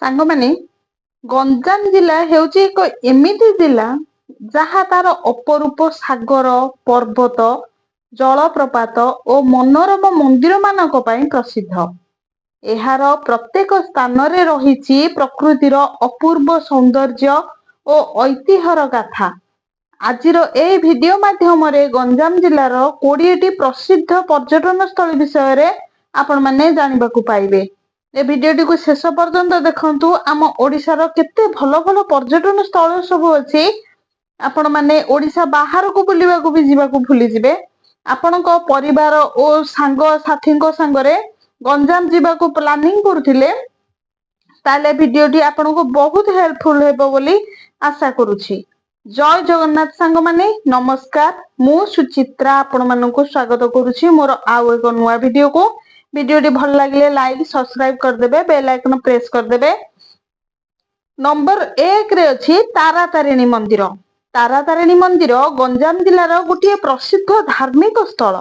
ସାଙ୍ଗ ମାନେ ଗଞ୍ଜାମ ଜିଲ୍ଲା ହେଉଛି ଏକ ଏମିତି ଜିଲ୍ଲା ଯାହା ତାର ଅପରୂପ ସାଗର, ପର୍ବତ, ଜଳପ୍ରପାତ ଓ ମନୋରମ ମନ୍ଦିର ମାନଙ୍କ ପାଇଁ ପ୍ରସିଦ୍ଧ। ଏହାର ପ୍ରତ୍ୟେକ ସ୍ଥାନରେ ରହିଛି ପ୍ରକୃତିର ଅପୂର୍ବ ସୌନ୍ଦର୍ଯ୍ୟ ଓ ଐତିହ୍ୟର ଗାଥା। ଆଜିର ଏହି ଭିଡିଓ ମାଧ୍ୟମରେ ଗଞ୍ଜାମ ଜିଲ୍ଲାର 20ଟି ପ୍ରସିଦ୍ଧ ପର୍ଯ୍ୟଟନ ସ୍ଥଳୀ ବିଷୟରେ ଆପଣମାନେ ଜାଣିବାକୁ ପାଇବେ। ଏ ଭିଡିଓଟିକୁ ଶେଷ ପର୍ଯ୍ୟନ୍ତ ଦେଖନ୍ତୁ। ଆମ ଓଡ଼ିଶାର କେତେ ଭଲ ଭଲ ପର୍ଯ୍ୟଟନ ସ୍ଥଳ ସବୁ ଅଛି। ଆପଣମାନେ ଓଡ଼ିଶା ବାହାରକୁ ବୁଲିବାକୁ ବି ଯିବାକୁ ଭୁଲିଯିବେ। ଆପଣଙ୍କ ପରିବାର ଓ ସାଙ୍ଗ ସାଥୀଙ୍କ ସାଙ୍ଗରେ ଗଞ୍ଜାମ ଯିବାକୁ ପ୍ଲାନିଂ କରୁଥିଲେ ତାହେଲେ ଭିଡିଓଟି ଆପଣଙ୍କୁ ବହୁତ ହେଲ୍ପଫୁଲ ହେବ ବୋଲି ଆଶା କରୁଛି। ଜୟ ଜଗନ୍ନାଥ ସାଙ୍ଗମାନେ, ନମସ୍କାର। ମୁଁ ସୁଚିତ୍ରା ଆପଣମାନଙ୍କୁ ସ୍ୱାଗତ କରୁଛି ମୋର ଆଉ ଏକ ନୂଆ ଭିଡିଓକୁ। ଭିଡିଓଟି ଭଲ ଲାଗିଲେ ଲାଇକ୍, ସବସ୍କ୍ରାଇବ କରିଦେବେ, ବେଲ୍ ଆଇକନ ପ୍ରେସ୍ କରିଦେବେ। ନମ୍ବର 1 ରେ ଅଛି ତାରାତାରିଣୀ ମନ୍ଦିର। ତାରାତାରିଣୀ ମନ୍ଦିର ଗଞ୍ଜାମ ଜିଲ୍ଲାର ଗୋଟିଏ ପ୍ରସିଦ୍ଧ ଧାର୍ମିକ ସ୍ଥଳ।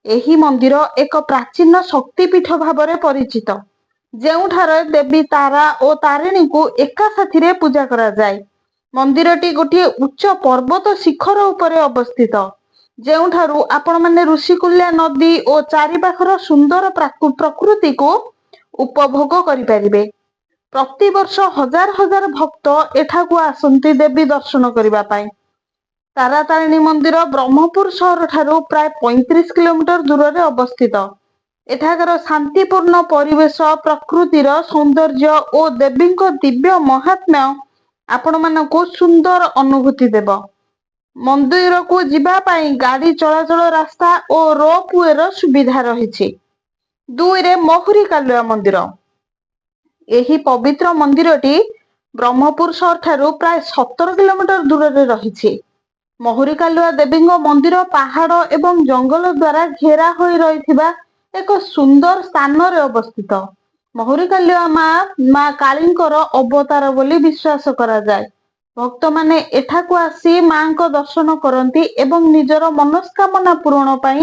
ଏହି ମନ୍ଦିର ଏକ ପ୍ରାଚୀନ ଶକ୍ତିପୀଠ ଭାବରେ ପରିଚିତ, ଯେଉଁଠାରେ ଦେବୀ ତାରା ଓ ତାରିଣୀଙ୍କୁ ଏକା ସାଥିରେ ପୂଜା କରାଯାଏ। ମନ୍ଦିରଟି ଗୋଟିଏ ଉଚ୍ଚ ପର୍ବତ ଶିଖର ଉପରେ ଅବସ୍ଥିତ, ଯେଉଁଠାରୁ ଆପଣମାନେ ଋଷିକୁଲ୍ୟା ନଦୀ ଓ ଚାରିପାଖର ସୁନ୍ଦର ପ୍ରକୃତିକୁ ଉପଭୋଗ କରିପାରିବେ। ପ୍ରତିବର୍ଷ ହଜାର ହଜାର ଭକ୍ତ ଏଠାକୁ ଆସନ୍ତି ଦେବୀ ଦର୍ଶନ କରିବା ପାଇଁ। ତାରାତାରିଣୀ ମନ୍ଦିର ବ୍ରହ୍ମପୁର ସହର ଠାରୁ ପ୍ରାୟ 35 କିଲୋମିଟର ଦୂରରେ ଅବସ୍ଥିତ। ଏଠାକାର ଶାନ୍ତିପୂର୍ଣ୍ଣ ପରିବେଶ, ପ୍ରକୃତିର ସୌନ୍ଦର୍ଯ୍ୟ ଓ ଦେବୀଙ୍କ ଦିବ୍ୟ ମହାତ୍ମ୍ୟ ଆପଣମାନଙ୍କୁ ସୁନ୍ଦର ଅନୁଭୂତି ଦେବ। ମନ୍ଦିରକୁ ଯିବା ପାଇଁ ଗାଡି ଚଳାଚଳ ରାସ୍ତା ଓ ରୋପ ୱେର ସୁବିଧା ରହିଛି। 2ରେ ମହୁରୀ କାଲୁଆ ମନ୍ଦିର। ଏହି ପବିତ୍ର ମନ୍ଦିରଟି ବ୍ରହ୍ମପୁର ସହର ଠାରୁ ପ୍ରାୟ 17 କିଲୋମିଟର ଦୂରରେ ରହିଛି। ମହୁରୀ କାଲୁଆ ଦେବୀଙ୍କ ମନ୍ଦିର ପାହାଡ ଏବଂ ଜଙ୍ଗଲ ଦ୍ୱାରା ଘେରା ହୋଇ ରହିଥିବା ଏକ ସୁନ୍ଦର ସ୍ଥାନରେ ଅବସ୍ଥିତ। ମହୁରୀ କାଲୁଆ ମା କାଳୀଙ୍କର ଅବତାର ବୋଲି ବିଶ୍ୱାସ କରାଯାଏ। ଭକ୍ତମାନେ ଏଠାକୁ ଆସି ମାଙ୍କ ଦର୍ଶନ କରନ୍ତି ଏବଂ ନିଜର ମନସ୍କାମନା ପୂରଣ ପାଇଁ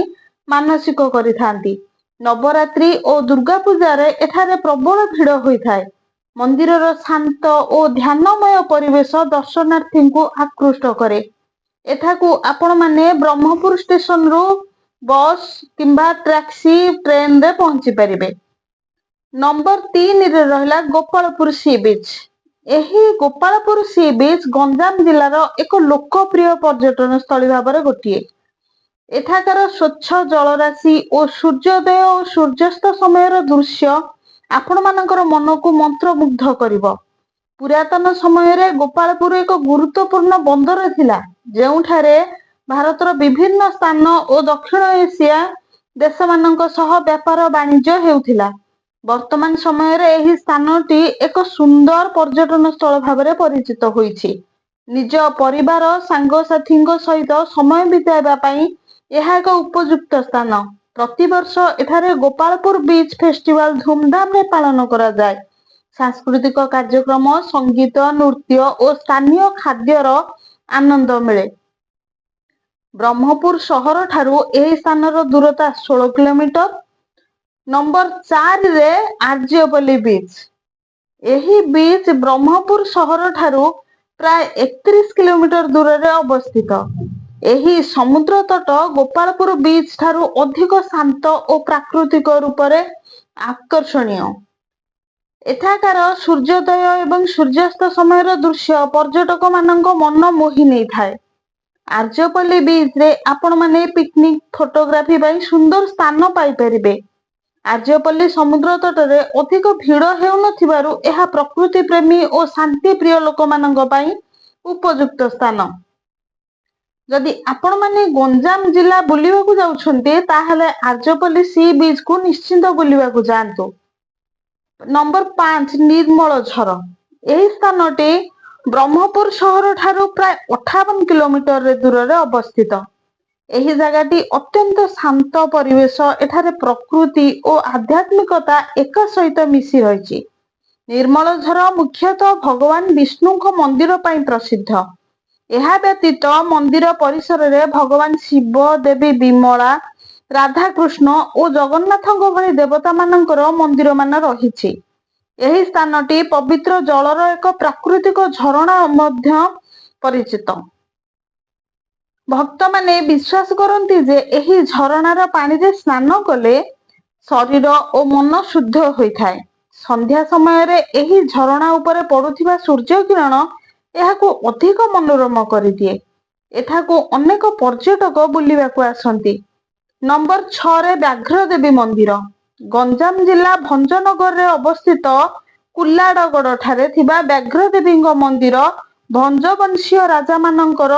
ମାନସିକ କରିଥାନ୍ତି। ନବରାତ୍ରି ଓ ଦୁର୍ଗା ପୂଜାରେ ଏଠାରେ ପ୍ରବଳ ଭିଡ଼ ହୋଇଥାଏ। ମନ୍ଦିରର ଶାନ୍ତ ଓ ଧ୍ୟାନମୟ ପରିବେଶ ଦର୍ଶନାର୍ଥୀଙ୍କୁ ଆକୃଷ୍ଟ କରେ। ଏଠାକୁ ଆପଣମାନେ ବ୍ରହ୍ମପୁର ଷ୍ଟେସନରୁ ବସ୍ କିମ୍ବା ଟ୍ୟାକ୍ସି ଟ୍ରେନରେ ପହଞ୍ଚି ପାରିବେ। ନମ୍ବର 3ରେ ରହିଲା ଗୋପାଳପୁର ସି ବିଚ୍। ଏହି ଗୋପାଳପୁର ସି ବିଚ୍ ଗଞ୍ଜାମ ଜିଲ୍ଲାର ଏକ ଲୋକପ୍ରିୟ ପର୍ଯ୍ୟଟନ ସ୍ଥଳୀ ଭାବରେ ଗୋଟିଏ। ଏଠାକାର ସ୍ୱଚ୍ଛ ଜଳରାଶି ଓ ସୂର୍ଯ୍ୟୋଦୟ ଓ ସୂର୍ଯ୍ୟାସ୍ତ ସମୟର ଦୃଶ୍ୟ ଆପଣମାନଙ୍କର ମନକୁ ମନ୍ତ୍ରମୁଗ୍ଧ କରିବ। ପୁରାତନ ସମୟରେ ଗୋପାଳପୁର ଏକ ଗୁରୁତ୍ୱପୂର୍ଣ୍ଣ ବନ୍ଦର ଥିଲା, ଯେଉଁଠାରେ ଭାରତର ବିଭିନ୍ନ ସ୍ଥାନ ଓ ଦକ୍ଷିଣ ଏସିଆ ଦେଶମାନଙ୍କ ସହ ବ୍ୟାପାର ବାଣିଜ୍ୟ ହେଉଥିଲା। ବର୍ତ୍ତମାନ ସମୟରେ ଏହି ସ୍ଥାନଟି ଏକ ସୁନ୍ଦର ପର୍ଯ୍ୟଟନ ସ୍ଥଳ ଭାବରେ ପରିଚିତ ହୋଇଛି। ନିଜ ପରିବାର ସାଙ୍ଗସାଥୀଙ୍କ ସହିତ ସମୟ ବିତାଇବା ପାଇଁ ଏହା ଏକ ଉପଯୁକ୍ତ ସ୍ଥାନ। ପ୍ରତିବର୍ଷ ଏଠାରେ ଗୋପାଳପୁର ବିଚ୍ ଫେଷ୍ଟିଭାଲ ଧୁମଧାମରେ ପାଳନ କରାଯାଏ। ସାଂସ୍କୃତିକ କାର୍ଯ୍ୟକ୍ରମ, ସଙ୍ଗୀତ, ନୃତ୍ୟ ଓ ସ୍ଥାନୀୟ ଖାଦ୍ୟର ଆନନ୍ଦ ମିଳେ। ବ୍ରହ୍ମପୁର ସହର ଠାରୁ ଏହି ସ୍ଥାନର ଦୂରତା 16 କିଲୋମିଟର। ନମ୍ବର 4ରେ ଆର୍ଯ୍ୟପଲ୍ଲୀ ବିଚ୍। ଏହି ବିଚ୍ ବ୍ରହ୍ମପୁର ସହର ଠାରୁ ପ୍ରାୟ 31 କିଲୋମିଟର ଦୂରରେ ଅବସ୍ଥିତ। ଏହି ସମୁଦ୍ର ତଟ ଗୋପାଳପୁର ବିଚ୍ ଠାରୁ ଅଧିକ ଶାନ୍ତ ଓ ପ୍ରାକୃତିକ ରୂପରେ ଆକର୍ଷଣୀୟ। ଏଠାକାର ସୂର୍ଯ୍ୟୋଦୟ ଏବଂ ସୂର୍ଯ୍ୟାସ୍ତ ସମୟର ଦୃଶ୍ୟ ପର୍ଯ୍ୟଟକମାନଙ୍କ ମନ ମୋହି ନେଇଥାଏ। ଆର୍ଯ୍ୟପଲ୍ଲୀ ବିଚରେ ଆପଣମାନେ ପିକନିକ୍, ଫଟୋଗ୍ରାଫି ପାଇଁ ସୁନ୍ଦର ସ୍ଥାନ ପାଇପାରିବେ। ଆର୍ଯ୍ୟପଲ୍ଲୀ ସମୁଦ୍ର ତଟରେ ଅଧିକ ଭିଡ଼ ହେଉନଥିବାରୁ ଏହା ପ୍ରକୃତି ପ୍ରେମୀ ଓ ଶାନ୍ତି ପ୍ରିୟ ଲୋକମାନଙ୍କ ପାଇଁ ଉପଯୁକ୍ତ ସ୍ଥାନ। ଯଦି ଆପଣମାନେ ଗଞ୍ଜାମ ଜିଲ୍ଲା ବୁଲିବାକୁ ଯାଉଛନ୍ତି ତାହେଲେ ଆର୍ଯ୍ୟପଲ୍ଲୀ ସି ବିଚ୍ କୁ ନିଶ୍ଚିନ୍ତ ବୁଲିବାକୁ ଯାଆନ୍ତୁ। ନମ୍ବର 5 ନିର୍ମଳଝର। ଏହି ସ୍ଥାନଟି ବ୍ରହ୍ମପୁର ସହର ଠାରୁ ପ୍ରାୟ 58 କିଲୋମିଟର ଦୂରରେ ଅବସ୍ଥିତ। ଏହି ଜାଗାଟି ଅତ୍ୟନ୍ତ ଶାନ୍ତ ପରିବେଶ। ଏଠାରେ ପ୍ରକୃତି ଓ ଆଧ୍ୟାତ୍ମିକତା ଏକା ସହିତ ମିଶି ରହିଛି। ନିର୍ମଳଝର ମୁଖ୍ୟତଃ ଭଗବାନ ବିଷ୍ଣୁଙ୍କ ମନ୍ଦିର ପାଇଁ ପ୍ରସିଦ୍ଧ। ଏହା ବ୍ୟତୀତ ମନ୍ଦିର ପରିସରରେ ଭଗବାନ ଶିବ, ଦେବୀ ବିମଳା, ରାଧାକୃଷ୍ଣ ଓ ଜଗନ୍ନାଥଙ୍କ ଭଳି ଦେବତାମାନଙ୍କର ମନ୍ଦିରମାନ ରହିଛି। ଏହି ସ୍ଥାନଟି ପବିତ୍ର ଜଳର ଏକ ପ୍ରାକୃତିକ ଝରଣା ମଧ୍ୟ ପରିଚିତ। ଭକ୍ତମାନେ ବିଶ୍ୱାସ କରନ୍ତି ଯେ ଏହି ଝରଣାର ପାଣିରେ ସ୍ନାନ କଲେ ଶରୀର ଓ ମନ ଶୁଦ୍ଧ ହୋଇଥାଏ। ସନ୍ଧ୍ୟା ସମୟରେ ଏହି ଝରଣା ଉପରେ ପଡୁଥିବା ସୂର୍ଯ୍ୟ କିରଣ ଏହାକୁ ଅଧିକ ମନୋରମ କରିଦିଏ। ଏଠାକୁ ଅନେକ ପର୍ଯ୍ୟଟକ ବୁଲିବାକୁ ଆସନ୍ତି। ନମ୍ବର 6ରେ ବ୍ୟାଘ୍ରଦେବୀ ମନ୍ଦିର। ଗଞ୍ଜାମ ଜିଲ୍ଲା ଭଞ୍ଜନଗରରେ ଅବସ୍ଥିତ କୁଲାଡଗଡ ଠାରେ ଥିବା ବ୍ୟାଘ୍ରଦେବୀଙ୍କ ମନ୍ଦିର ଭଞ୍ଜବଂଶୀୟ ରାଜାମାନଙ୍କର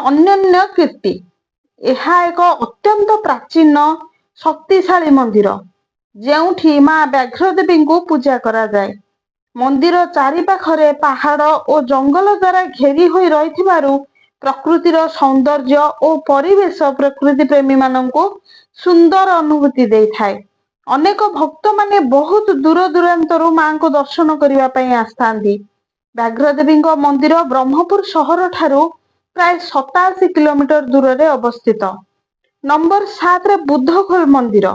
ଅନନ୍ୟ କୀର୍ତ୍ତି। ଏହା ଏକ ଅତ୍ୟନ୍ତ ପ୍ରାଚୀନ ଶକ୍ତିଶାଳୀ ମନ୍ଦିର, ଯେଉଁଠି ମା ବ୍ୟାଘ୍ରଦେବୀଙ୍କୁ ପୂଜା କରାଯାଏ। ମନ୍ଦିର ଚାରିପାଖରେ ପାହାଡ ଓ ଜଙ୍ଗଲ ଦ୍ୱାରା ଘେରି ହୋଇ ରହିଥିବାରୁ ପ୍ରକୃତିର ସୌନ୍ଦର୍ଯ୍ୟ ଓ ପରିବେଶ ପ୍ରକୃତି ପ୍ରେମୀ ମାନଙ୍କୁ ସୁନ୍ଦର ଅନୁଭୂତି ଦେଇଥାଏ। ଅନେକ ଭକ୍ତମାନେ ବହୁତ ଦୂର ଦୂରାନ୍ତରୁ ମାଙ୍କୁ ଦର୍ଶନ କରିବା ପାଇଁ ଆସିଥାନ୍ତି। ବ୍ୟାଘ୍ରଦେବୀଙ୍କ ମନ୍ଦିର ବ୍ରହ୍ମପୁର ସହର ଠାରୁ ପ୍ରାୟ 87 କିଲୋମିଟର ଦୂରରେ ଅବସ୍ଥିତ। ନମ୍ବର 7ରେ ବୁଦ୍ଧଖୋଲ ମନ୍ଦିର।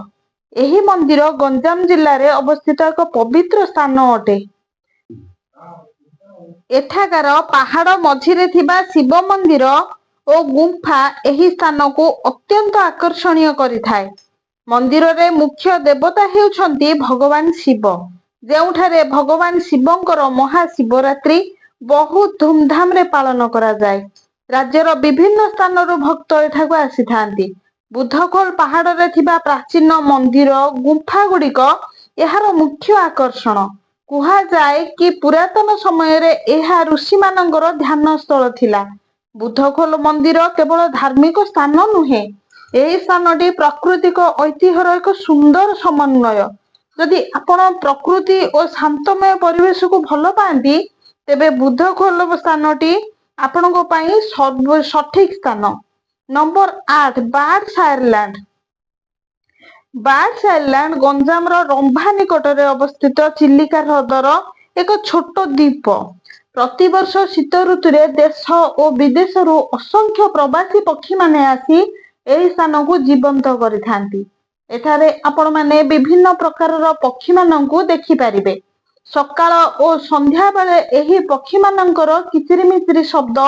ଏହି ମନ୍ଦିର ଗଞ୍ଜାମ ଜିଲ୍ଲାରେ ଅବସ୍ଥିତ ଏକ ପବିତ୍ର ସ୍ଥାନ ଅଟେ। ଏଠାକାର ପାହାଡ ମଝିରେ ଥିବା ଶିବ ମନ୍ଦିର ଓ ଗୁମ୍ଫା ଏହି ସ୍ଥାନକୁ ଅତ୍ୟନ୍ତ ଆକର୍ଷଣୀୟ କରିଥାଏ। ମନ୍ଦିରରେ ମୁଖ୍ୟ ଦେବତା ହେଉଛନ୍ତି ଭଗବାନ ଶିବ, ଯେଉଁଠାରେ ଭଗବାନ ଶିବଙ୍କର ମହାଶିବରାତ୍ରି ବହୁତ ଧୁମଧାମରେ ପାଳନ କରାଯାଏ। ରାଜ୍ୟର ବିଭିନ୍ନ ସ୍ଥାନରୁ ଭକ୍ତ ଏଠାକୁ ଆସିଥାନ୍ତି। ବୁଦ୍ଧଖୋଲ ପାହାଡରେ ଥିବା ପ୍ରାଚୀନ ମନ୍ଦିର ଗୁମ୍ଫା ଗୁଡିକ ଏହାର ମୁଖ୍ୟ ଆକର୍ଷଣ। କୁହାଯାଏ କି ପୁରାତନ ସମୟରେ ଏହା ଋଷିମାନଙ୍କର ଧ୍ୟାନ ସ୍ଥଳ ଥିଲା। ବୁଦ୍ଧଖୋଲ ମନ୍ଦିର କେବଳ ଧାର୍ମିକ ସ୍ଥାନ ନୁହେଁ, ଏହି ସ୍ଥାନଟି ପ୍ରାକୃତିକ ଐତିହ୍ୟର ଏକ ସୁନ୍ଦର ସମନ୍ୱୟ। ଯଦି ଆପଣ ପ୍ରକୃତି ଓ ଶାନ୍ତମୟ ପରିବେଶକୁ ଭଲ ପାଆନ୍ତି, ତେବେ ବୁଦ୍ଧଖୋଲ ସ୍ଥାନଟି ଆପଣଙ୍କ ପାଇଁ ସଠିକ ସ୍ଥାନ। Number 8 birds island. Birds island ଗଞ୍ଜାମର ରମ୍ଭା ନିକଟରେ ଅବସ୍ଥିତ ଚିଲିକା ହ୍ରଦର ଏକ ଛୋଟ ଦ୍ୱୀପ। ପ୍ରତିବର୍ଷ ଶୀତ ଋତୁରେ ଦେଶ ଓ ବିଦେଶରୁ ଅସଂଖ୍ୟ ପ୍ରବାସୀ ପକ୍ଷୀମାନେ ଆସି ଏହି ସ୍ଥାନକୁ ଜୀବନ୍ତ କରିଥାନ୍ତି। ଏଠାରେ ଆପଣମାନେ ବିଭିନ୍ନ ପ୍ରକାରର ପକ୍ଷୀମାନଙ୍କୁ ଦେଖିପାରିବେ। ସକାଳ ଓ ସନ୍ଧ୍ୟା ବେଳେ ଏହି ପକ୍ଷୀମାନଙ୍କର କିଚିରିମିଚିରି ଶବ୍ଦ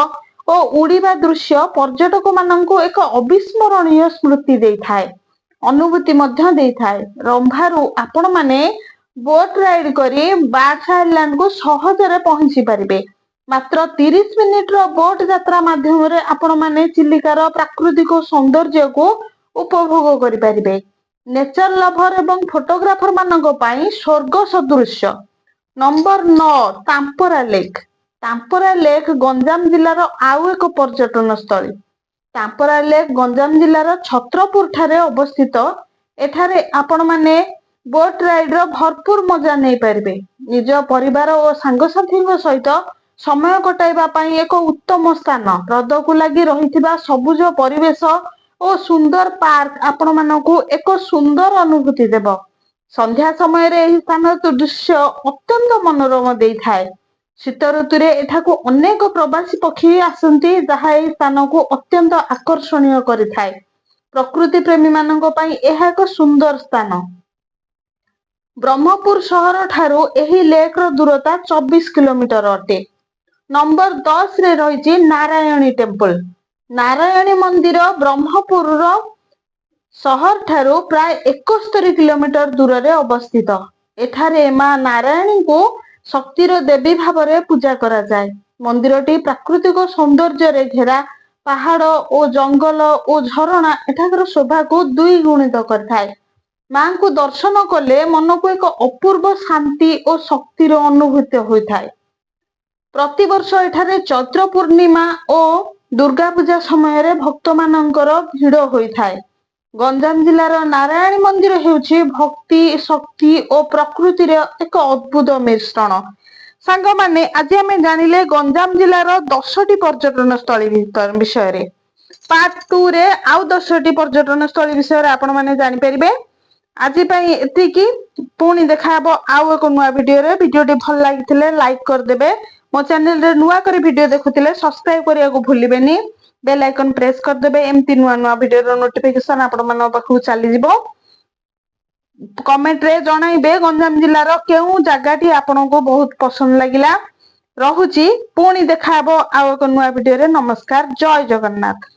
ଓ ଉଡିବା ଦୃଶ୍ୟ ପର୍ଯ୍ୟଟକମାନଙ୍କୁ ଏକ ଅବିସ୍ମରଣୀୟ ସ୍ମୃତି ଦେଇଥାଏ, ଅନୁଭୂତି ମଧ୍ୟ ଦେଇଥାଏ। ରମ୍ଭାରୁ ଆପଣମାନେ ବୋଟ ରାଇଡ କରି ବାର୍ଡସ ଆଇଲ୍ୟାଣ୍ଡକୁ ସହଜରେ ପହଞ୍ଚି ପାରିବେ। ମାତ୍ର 30 ମିନିଟର ବୋଟ ଯାତ୍ରା ମାଧ୍ୟମରେ ଆପଣମାନେ ଚିଲିକାର ପ୍ରାକୃତିକ ସୌନ୍ଦର୍ଯ୍ୟକୁ ଉପଭୋଗ କରିପାରିବେ। ନେଚର ଲଭର ଏବଂ ଫଟୋଗ୍ରାଫର ମାନଙ୍କ ପାଇଁ ସ୍ୱର୍ଗ ସଦୃଶ୍ୟ। Number 9 Tampara lake. Tampara lake Ganjam ଜିଲ୍ଲାର ଆଉ ଏକ ପର୍ଯ୍ୟଟନ ସ୍ଥଳୀ। ତାମ୍ପରା ଲେକ୍ ଗଞ୍ଜାମ ଜିଲ୍ଲାର ଛତ୍ରପୁର ଠାରେ ଅବସ୍ଥିତ। ଏଠାରେ ଆପଣମାନେ ବୋଟ ରାଇଡର ଭରପୁର ମଜା ନେଇପାରିବେ। ନିଜ ପରିବାର ଓ ସାଙ୍ଗସାଥୀଙ୍କ ସହିତ ସମୟ କଟାଇବା ପାଇଁ ଏକ ଉତ୍ତମ ସ୍ଥାନ। ହ୍ରଦକୁ ଲାଗି ରହିଥିବା ସବୁଜ ପରିବେଶ ଓ ସୁନ୍ଦର ପାର୍କ ଆପଣମାନଙ୍କୁ ଏକ ସୁନ୍ଦର ଅନୁଭୂତି ଦେବ। ସନ୍ଧ୍ୟା ସମୟରେ ଏହି ସ୍ଥାନର ଦୃଶ୍ୟ ଅତ୍ୟନ୍ତ ମନୋରମ ଦେଇଥାଏ। ଶୀତ ଋତୁରେ ଏଠାକୁ ଅନେକ ପ୍ରବାସୀ ପକ୍ଷୀ ଆସନ୍ତି, ଯାହା ଏହି ସ୍ଥାନକୁ ଅତ୍ୟନ୍ତ ଆକର୍ଷଣୀୟ କରିଥାଏ। ପ୍ରକୃତି ପ୍ରେମୀ ମାନଙ୍କ ପାଇଁ ଏହା ଏକ ସୁନ୍ଦର ସ୍ଥାନ। ବ୍ରହ୍ମପୁର ସହର ଠାରୁ ଏହି ଲେକ୍ର ଦୂରତା 24 କିଲୋମିଟର ଅଟେ। ନମ୍ବର 10ରେ ରହିଛି ନାରାୟଣୀ ଟେମ୍ପଲ। ନାରାୟଣୀ ମନ୍ଦିର ବ୍ରହ୍ମପୁରର ସହର ଠାରୁ ପ୍ରାୟ 71 କିଲୋମିଟର ଦୂରରେ ଅବସ୍ଥିତ। ଏଠାରେ ମା ନାରାୟଣୀଙ୍କୁ ଶକ୍ତିର ଦେବୀ ଭାବରେ ପୂଜା କରାଯାଏ। ମନ୍ଦିରଟି ପ୍ରାକୃତିକ ସୌନ୍ଦର୍ଯ୍ୟରେ ଘେରା। ପାହାଡ ଓ ଜଙ୍ଗଲ ଓ ଝରଣା ଏଠାକାର ଶୋଭାକୁ ଦ୍ୱିଗୁଣିତ କରିଥାଏ। ମାଙ୍କୁ ଦର୍ଶନ କଲେ ମନକୁ ଏକ ଅପୂର୍ବ ଶାନ୍ତି ଓ ଶକ୍ତିର ଅନୁଭୂତି ହୋଇଥାଏ। ପ୍ରତିବର୍ଷ ଏଠାରେ ଚୈତ୍ର ପୂର୍ଣ୍ଣିମା ଓ ଦୁର୍ଗା ପୂଜା ସମୟରେ ଭକ୍ତମାନଙ୍କର ଭିଡ ହୋଇଥାଏ। ଗଞ୍ଜାମ ଜିଲ୍ଲାର ନାରାୟଣୀ ମନ୍ଦିର ହେଉଛି ଭକ୍ତି, ଶକ୍ତି ଓ ପ୍ରକୃତିର ଏକ ଅଦ୍ଭୁତ ମିଶ୍ରଣ। ସାଙ୍ଗମାନେ, ଆଜି ଆମେ ଜାଣିଲେ ଗଞ୍ଜାମ ଜିଲ୍ଲାର 10ଟି ପର୍ଯ୍ୟଟନ ସ୍ଥଳୀ ବିଷୟରେ। ପାର୍ଟ 2ରେ ଆଉ 10ଟି ପର୍ଯ୍ୟଟନ ସ୍ଥଳୀ ବିଷୟରେ ଆପଣମାନେ ଜାଣିପାରିବେ। ଆଜି ପାଇଁ ଏତିକି। ପୁଣି ଦେଖାହବ ଆଉ ଏକ ନୂଆ ଭିଡିଓରେ। ଭିଡିଓଟି ଭଲ ଲାଗିଥିଲେ ଲାଇକ୍ କରିଦେବେ। ମୋ ଚ୍ୟାନେଲରେ ନୂଆ କରି ଭିଡିଓ ଦେଖୁଥିଲେ ସବସ୍କ୍ରାଇବ କରିବାକୁ ଭୁଲିବେନି। ବେଲ ଆଇକନ ପ୍ରେସ କରିଦେବେ। ଏମିତି ନୂଆ ନୂଆ ଭିଡିଓର ନୋଟିଫିକେସନ ଆପଣମାନଙ୍କ ପାଖକୁ ଚାଲିଯିବ। कमेंट रे जणाइबे गंजाम जिल्लार केउ जागाटी आपनको बहुत पसंद लागिला। रहुची पुणी देखा हबो आउ एक नुआ वीडियो रे। नमस्कार, जय जगन्नाथ।